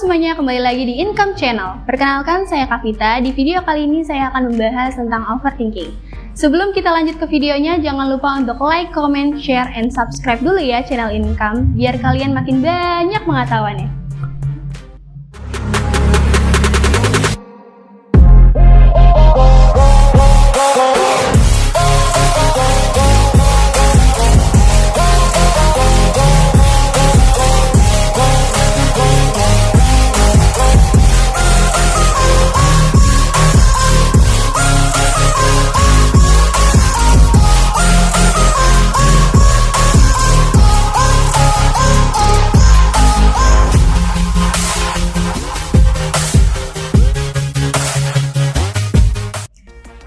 semuanya, kembali lagi di Income Channel. Perkenalkan, saya Kavita. Di video kali ini saya akan membahas tentang overthinking. Sebelum kita lanjut ke videonya, jangan lupa untuk like, comment, share, and subscribe dulu ya channel Income, biar kalian makin banyak pengetahuannya.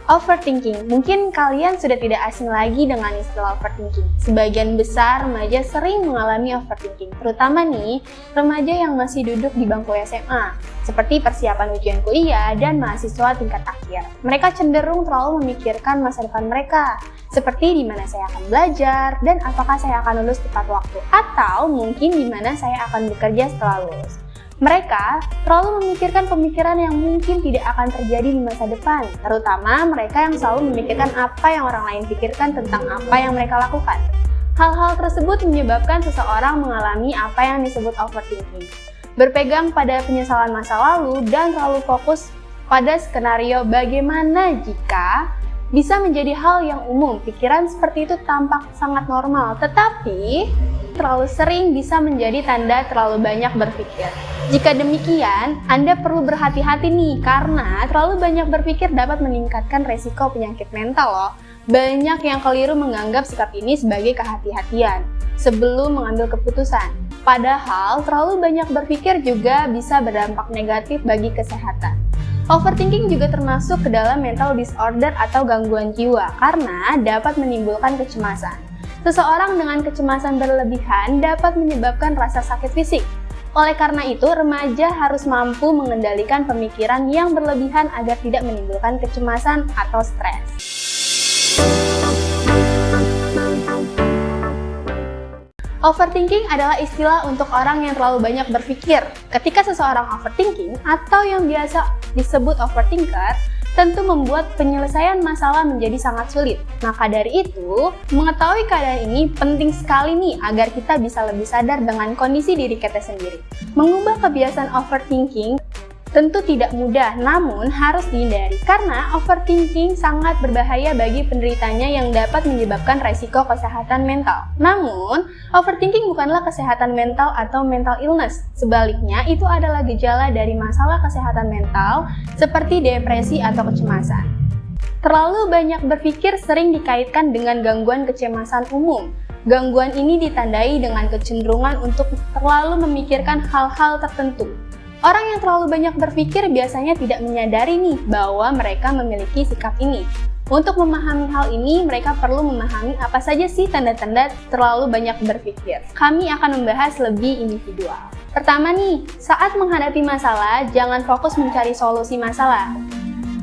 Overthinking. Mungkin kalian sudah tidak asing lagi dengan istilah overthinking. Sebagian besar remaja sering mengalami overthinking, terutama nih remaja yang masih duduk di bangku SMA, seperti persiapan ujian kuliah dan mahasiswa tingkat akhir. Mereka cenderung terlalu memikirkan masa depan mereka, seperti di mana saya akan belajar dan apakah saya akan lulus tepat waktu, atau mungkin di mana saya akan bekerja setelah lulus. Mereka terlalu memikirkan pemikiran yang mungkin tidak akan terjadi di masa depan, terutama mereka yang selalu memikirkan apa yang orang lain pikirkan tentang apa yang mereka lakukan. Hal-hal tersebut menyebabkan seseorang mengalami apa yang disebut overthinking, berpegang pada penyesalan masa lalu dan terlalu fokus pada skenario bagaimana jika bisa menjadi hal yang umum. Pikiran seperti itu tampak sangat normal, tetapi terlalu sering bisa menjadi tanda terlalu banyak berpikir. Jika demikian, Anda perlu berhati-hati nih, karena terlalu banyak berpikir dapat meningkatkan resiko penyakit mental loh. Banyak yang keliru menganggap sikap ini sebagai kehati-hatian sebelum mengambil keputusan. Padahal terlalu banyak berpikir juga bisa berdampak negatif bagi kesehatan. Overthinking juga termasuk ke dalam mental disorder atau gangguan jiwa karena dapat menimbulkan kecemasan. Seseorang dengan kecemasan berlebihan dapat menyebabkan rasa sakit fisik. Oleh karena itu, remaja harus mampu mengendalikan pemikiran yang berlebihan agar tidak menimbulkan kecemasan atau stres. Overthinking adalah istilah untuk orang yang terlalu banyak berpikir. Ketika seseorang overthinking atau yang biasa disebut overthinker, tentu membuat penyelesaian masalah menjadi sangat sulit. Maka dari itu, mengetahui keadaan ini penting sekali nih agar kita bisa lebih sadar dengan kondisi diri kita sendiri. Mengubah kebiasaan overthinking tentu tidak mudah, namun harus dihindari karena overthinking sangat berbahaya bagi penderitanya yang dapat menyebabkan resiko kesehatan mental. Namun, overthinking bukanlah kesehatan mental atau mental illness. Sebaliknya, itu adalah gejala dari masalah kesehatan mental seperti depresi atau kecemasan. Terlalu banyak berpikir sering dikaitkan dengan gangguan kecemasan umum. Gangguan ini ditandai dengan kecenderungan untuk terlalu memikirkan hal-hal tertentu. Orang yang terlalu banyak berpikir biasanya tidak menyadari nih bahwa mereka memiliki sikap ini. Untuk memahami hal ini, mereka perlu memahami apa saja sih tanda-tanda terlalu banyak berpikir. Kami akan membahas lebih individual. Pertama nih, saat menghadapi masalah, jangan fokus mencari solusi masalah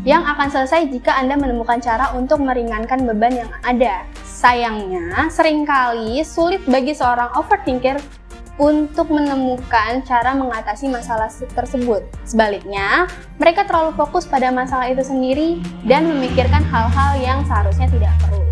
yang akan selesai jika Anda menemukan cara untuk meringankan beban yang ada. Sayangnya, seringkali sulit bagi seorang overthinker untuk menemukan cara mengatasi masalah tersebut. Sebaliknya, mereka terlalu fokus pada masalah itu sendiri dan memikirkan hal-hal yang seharusnya tidak perlu.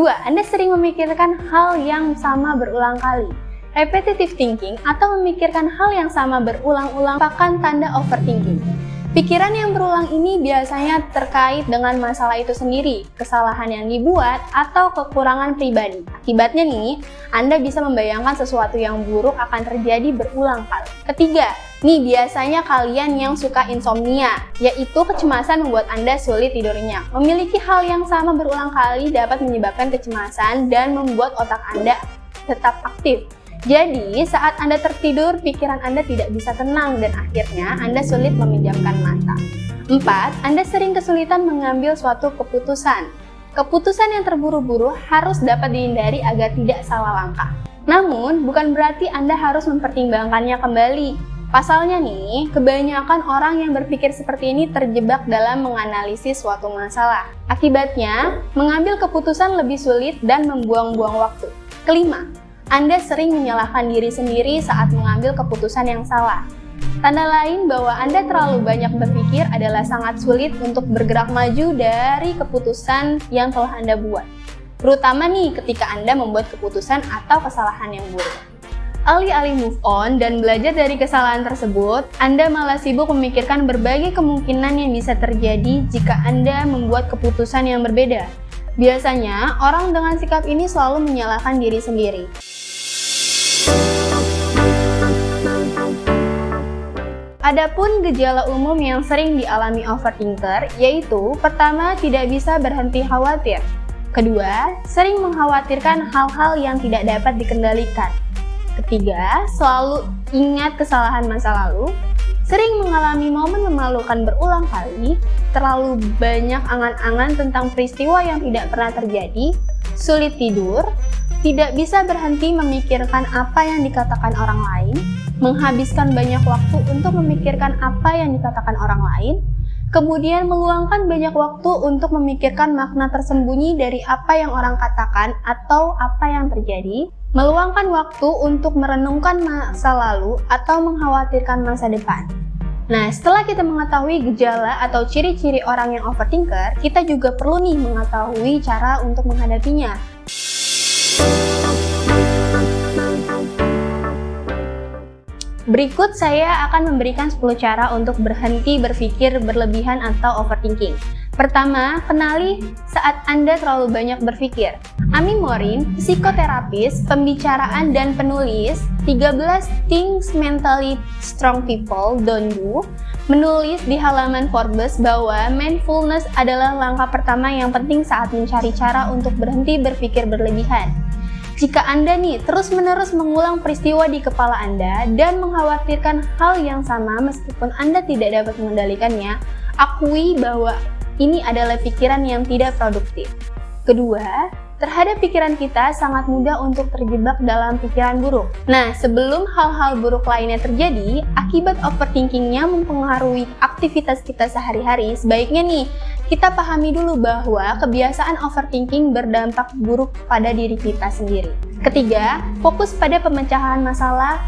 2. Anda sering memikirkan hal yang sama berulang kali. Repetitive thinking atau memikirkan hal yang sama berulang-ulang merupakan tanda overthinking. Pikiran yang berulang ini biasanya terkait dengan masalah itu sendiri, kesalahan yang dibuat, atau kekurangan pribadi. Akibatnya nih, Anda bisa membayangkan sesuatu yang buruk akan terjadi berulang kali. Ketiga, nih biasanya kalian yang suka insomnia, yaitu kecemasan membuat Anda sulit tidurnya. Memiliki hal yang sama berulang kali dapat menyebabkan kecemasan dan membuat otak Anda tetap aktif. Jadi, saat Anda tertidur, pikiran Anda tidak bisa tenang dan akhirnya Anda sulit memejamkan mata. 4. Anda sering kesulitan mengambil suatu keputusan. Keputusan yang terburu-buru harus dapat dihindari agar tidak salah langkah. Namun, bukan berarti Anda harus mempertimbangkannya kembali. Pasalnya nih, kebanyakan orang yang berpikir seperti ini terjebak dalam menganalisis suatu masalah. Akibatnya, mengambil keputusan lebih sulit dan membuang-buang waktu. Kelima, Anda sering menyalahkan diri sendiri saat mengambil keputusan yang salah. Tanda lain bahwa Anda terlalu banyak berpikir adalah sangat sulit untuk bergerak maju dari keputusan yang telah Anda buat. Terutama nih ketika Anda membuat keputusan atau kesalahan yang buruk. Alih-alih move on dan belajar dari kesalahan tersebut, Anda malah sibuk memikirkan berbagai kemungkinan yang bisa terjadi jika Anda membuat keputusan yang berbeda. Biasanya, orang dengan sikap ini selalu menyalahkan diri sendiri. Adapun gejala umum yang sering dialami overthinker, yaitu pertama, tidak bisa berhenti khawatir. Kedua, sering mengkhawatirkan hal-hal yang tidak dapat dikendalikan. Ketiga, selalu ingat kesalahan masa lalu, sering mengalami momen memalukan berulang kali, terlalu banyak angan-angan tentang peristiwa yang tidak pernah terjadi, sulit tidur, tidak bisa berhenti memikirkan apa yang dikatakan orang lain, menghabiskan banyak waktu untuk memikirkan apa yang dikatakan orang lain, kemudian meluangkan banyak waktu untuk memikirkan makna tersembunyi dari apa yang orang katakan atau apa yang terjadi, meluangkan waktu untuk merenungkan masa lalu atau mengkhawatirkan masa depan. Nah, setelah kita mengetahui gejala atau ciri-ciri orang yang overthinker, kita juga perlu nih mengetahui cara untuk menghadapinya. Berikut saya akan memberikan 10 cara untuk berhenti berpikir berlebihan atau overthinking. Pertama, kenali saat Anda terlalu banyak berpikir. Amy Morin, psikoterapis, pembicaraan dan penulis 13 Things Mentally Strong People Don't Do, menulis di halaman Forbes bahwa mindfulness adalah langkah pertama yang penting saat mencari cara untuk berhenti berpikir berlebihan. Jika Anda nih terus-menerus mengulang peristiwa di kepala Anda dan mengkhawatirkan hal yang sama meskipun Anda tidak dapat mengendalikannya, akui bahwa ini adalah pikiran yang tidak produktif. Kedua, terhadap pikiran kita sangat mudah untuk terjebak dalam pikiran buruk. Nah, sebelum hal-hal buruk lainnya terjadi, akibat overthinkingnya mempengaruhi aktivitas kita sehari-hari, sebaiknya nih, kita pahami dulu bahwa kebiasaan overthinking berdampak buruk pada diri kita sendiri. Ketiga, fokus pada pemecahan masalah.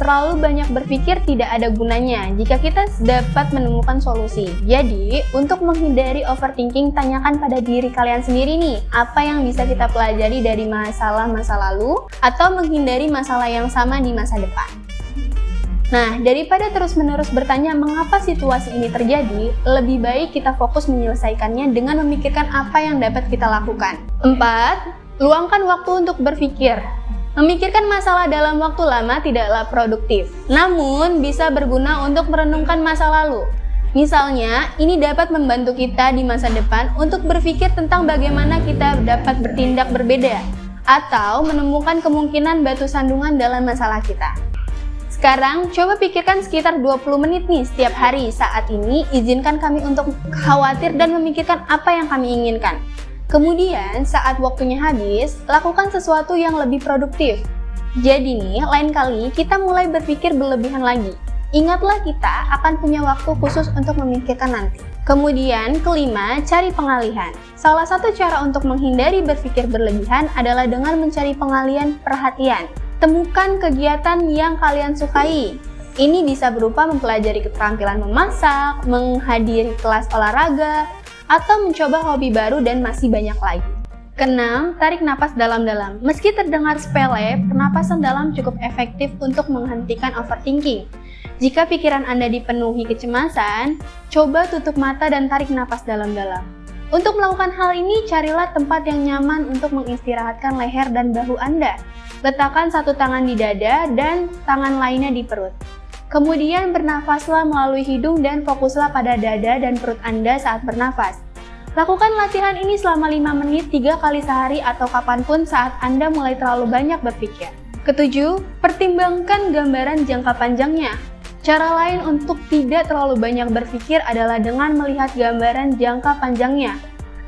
Terlalu banyak berpikir tidak ada gunanya jika kita dapat menemukan solusi. Jadi, untuk menghindari overthinking, tanyakan pada diri kalian sendiri nih, apa yang bisa kita pelajari dari masalah masa lalu atau menghindari masalah yang sama di masa depan. Nah, daripada terus-menerus bertanya mengapa situasi ini terjadi, lebih baik kita fokus menyelesaikannya dengan memikirkan apa yang dapat kita lakukan. 4. Luangkan waktu untuk berpikir. Memikirkan masalah dalam waktu lama tidaklah produktif, namun bisa berguna untuk merenungkan masa lalu. Misalnya, ini dapat membantu kita di masa depan untuk berpikir tentang bagaimana kita dapat bertindak berbeda, atau menemukan kemungkinan batu sandungan dalam masalah kita. Sekarang, coba pikirkan sekitar 20 menit nih setiap hari. Saat ini, izinkan kami untuk khawatir dan memikirkan apa yang kami inginkan. Kemudian, saat waktunya habis, lakukan sesuatu yang lebih produktif. Jadi nih, lain kali kita mulai berpikir berlebihan lagi. Ingatlah kita akan punya waktu khusus untuk memikirkan nanti. Kemudian, kelima, cari pengalihan. Salah satu cara untuk menghindari berpikir berlebihan adalah dengan mencari pengalihan perhatian. Temukan kegiatan yang kalian sukai. Ini bisa berupa mempelajari keterampilan memasak, menghadiri kelas olahraga, atau mencoba hobi baru dan masih banyak lagi. Keenam, tarik napas dalam-dalam. Meski terdengar sepele, pernapasan dalam cukup efektif untuk menghentikan overthinking. Jika pikiran Anda dipenuhi kecemasan, coba tutup mata dan tarik napas dalam-dalam. Untuk melakukan hal ini, carilah tempat yang nyaman untuk mengistirahatkan leher dan bahu Anda. Letakkan satu tangan di dada dan tangan lainnya di perut. Kemudian bernafaslah melalui hidung dan fokuslah pada dada dan perut Anda saat bernafas. Lakukan latihan ini selama 5 menit 3 kali sehari atau kapanpun saat Anda mulai terlalu banyak berpikir. Ketujuh, pertimbangkan gambaran jangka panjangnya. Cara lain untuk tidak terlalu banyak berpikir adalah dengan melihat gambaran jangka panjangnya.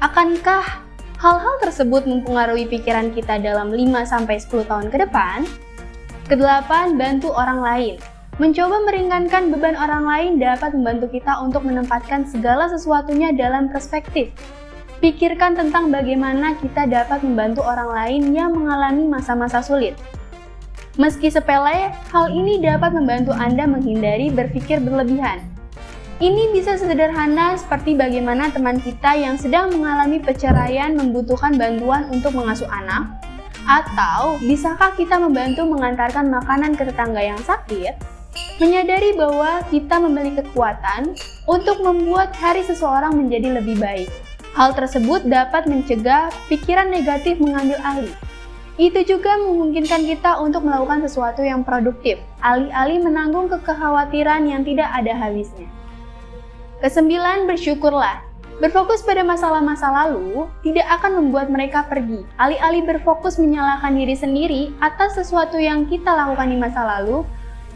Akankah hal-hal tersebut mempengaruhi pikiran kita dalam 5-10 tahun ke depan? Kedelapan, bantu orang lain. Mencoba meringankan beban orang lain dapat membantu kita untuk menempatkan segala sesuatunya dalam perspektif. Pikirkan tentang bagaimana kita dapat membantu orang lain yang mengalami masa-masa sulit. Meski sepele, hal ini dapat membantu Anda menghindari berpikir berlebihan. Ini bisa sederhana seperti bagaimana teman kita yang sedang mengalami perceraian membutuhkan bantuan untuk mengasuh anak, atau bisakah kita membantu mengantarkan makanan ke tetangga yang sakit? Menyadari bahwa kita memiliki kekuatan untuk membuat hari seseorang menjadi lebih baik. Hal tersebut dapat mencegah pikiran negatif mengambil alih. Itu juga memungkinkan kita untuk melakukan sesuatu yang produktif, alih-alih menanggung kekhawatiran yang tidak ada habisnya. Kesembilan, bersyukurlah. Berfokus pada masalah-masa lalu tidak akan membuat mereka pergi. Alih-alih berfokus menyalahkan diri sendiri atas sesuatu yang kita lakukan di masa lalu,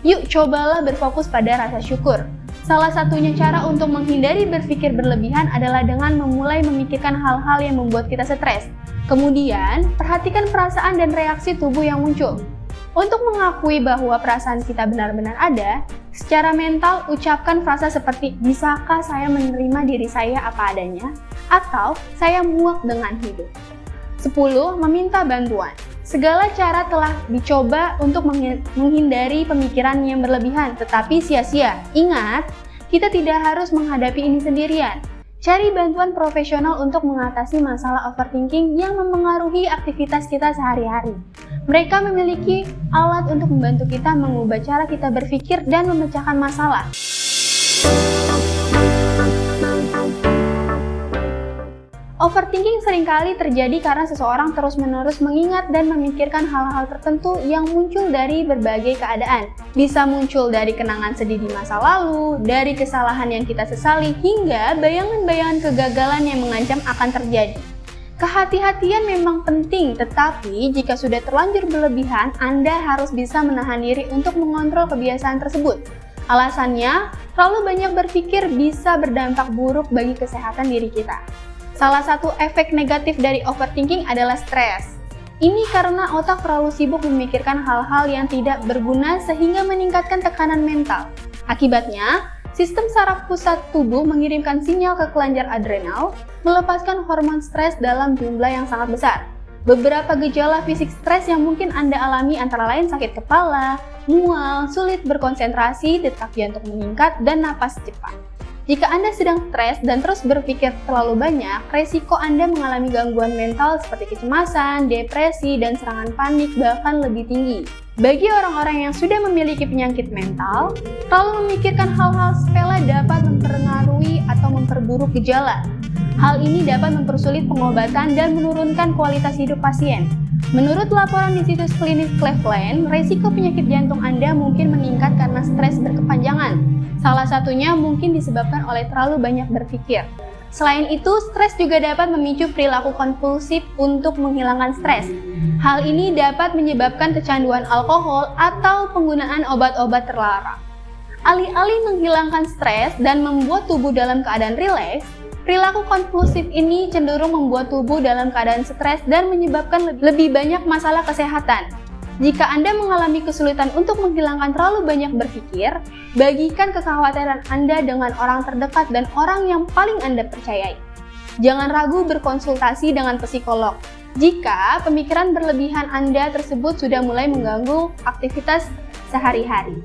yuk cobalah berfokus pada rasa syukur. Salah satunya cara untuk menghindari berpikir berlebihan adalah dengan memulai memikirkan hal-hal yang membuat kita stres. Kemudian, perhatikan perasaan dan reaksi tubuh yang muncul. Untuk mengakui bahwa perasaan kita benar-benar ada, secara mental ucapkan frasa seperti, bisakah saya menerima diri saya apa adanya? Atau, saya muak dengan hidup. 10. Meminta bantuan. Segala cara telah dicoba untuk menghindari pemikiran yang berlebihan, tetapi sia-sia. Ingat, kita tidak harus menghadapi ini sendirian. Cari bantuan profesional untuk mengatasi masalah overthinking yang memengaruhi aktivitas kita sehari-hari. Mereka memiliki alat untuk membantu kita mengubah cara kita berpikir dan memecahkan masalah. Overthinking seringkali terjadi karena seseorang terus-menerus mengingat dan memikirkan hal-hal tertentu yang muncul dari berbagai keadaan. Bisa muncul dari kenangan sedih di masa lalu, dari kesalahan yang kita sesali, hingga bayangan-bayangan kegagalan yang mengancam akan terjadi. Kehati-hatian memang penting, tetapi jika sudah terlanjur berlebihan, Anda harus bisa menahan diri untuk mengontrol kebiasaan tersebut. Alasannya, terlalu banyak berpikir bisa berdampak buruk bagi kesehatan diri kita. Salah satu efek negatif dari overthinking adalah stres. Ini karena otak terlalu sibuk memikirkan hal-hal yang tidak berguna sehingga meningkatkan tekanan mental. Akibatnya, sistem saraf pusat tubuh mengirimkan sinyal ke kelenjar adrenal, melepaskan hormon stres dalam jumlah yang sangat besar. Beberapa gejala fisik stres yang mungkin Anda alami antara lain sakit kepala, mual, sulit berkonsentrasi, detak jantung meningkat, dan napas cepat. Jika Anda sedang stres dan terus berpikir terlalu banyak, resiko Anda mengalami gangguan mental seperti kecemasan, depresi, dan serangan panik bahkan lebih tinggi. Bagi orang-orang yang sudah memiliki penyakit mental, terlalu memikirkan hal-hal sepele dapat mempengaruhi atau memperburuk gejala. Hal ini dapat mempersulit pengobatan dan menurunkan kualitas hidup pasien. Menurut laporan di situs klinis Cleveland, resiko penyakit jantung Anda mungkin meningkat karena stres berkepanjangan. Salah satunya mungkin disebabkan oleh terlalu banyak berpikir. Selain itu, stres juga dapat memicu perilaku kompulsif untuk menghilangkan stres. Hal ini dapat menyebabkan kecanduan alkohol atau penggunaan obat-obat terlarang. Alih-alih menghilangkan stres dan membuat tubuh dalam keadaan rileks, perilaku kompulsif ini cenderung membuat tubuh dalam keadaan stres dan menyebabkan lebih banyak masalah kesehatan. Jika Anda mengalami kesulitan untuk menghilangkan terlalu banyak berpikir, bagikan kekhawatiran Anda dengan orang terdekat dan orang yang paling Anda percayai. Jangan ragu berkonsultasi dengan psikolog jika pemikiran berlebihan Anda tersebut sudah mulai mengganggu aktivitas sehari-hari.